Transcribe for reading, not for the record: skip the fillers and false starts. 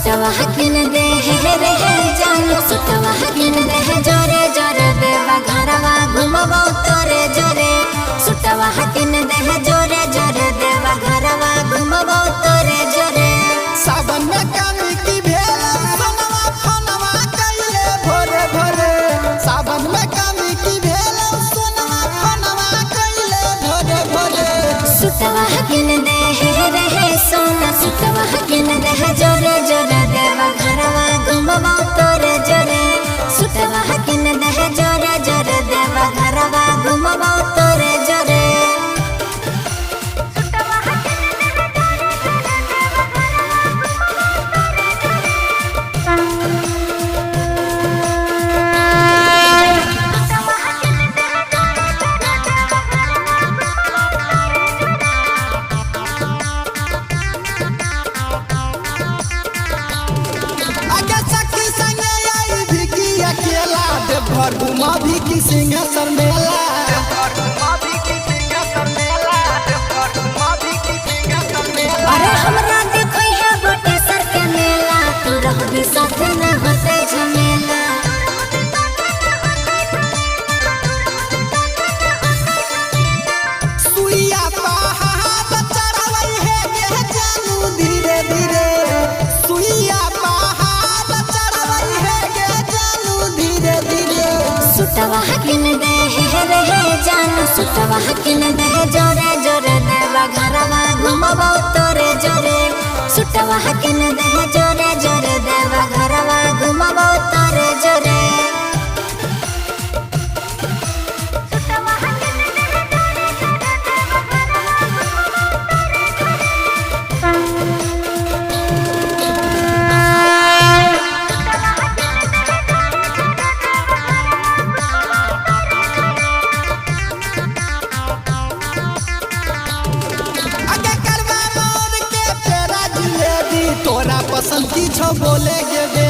सुटवा किन दे रे जानो सुटवा किन दे जोरे जोरे देवा घरवा घुमबो तोरे जोरे सुटवा किन दे जोरे जोरे देवा घरवा घुमबो तोरे जोरे सावन में कामी की भेला सोनवा फनवा कइले भोरे भोरे सावन में कामी की भेला सोनवा फनवा कइले भोरे भोरे सुटवा किन दे रे सोना सुटवा किन दे जोरे जोरे देवा घरवा घुमबो तोरे जोरे सुटवा किन दे जोरे जोरे देवा घरवा घुमबो तोरे जोरे घर घुमा भी की सिंहासन मेला अरे हमरा देखो है बटेसर के मेला तू रहबे साथ न होते झमेला सुइया पहाड़ चढ़ावई है के जानू धीरे धीरे सुइया पहाड़ चढ़ावई है के जानू धीरे धीरे सुटवा किन दे रे जानू सुटवा किन दे जोरे जोरे देवा घरवा घुमबो तोरे जोरे सुटवा किन दे जोरे जोरे देवा घरवा घुमबो तोरे जोरे तोरा पसंद की छो बोले गे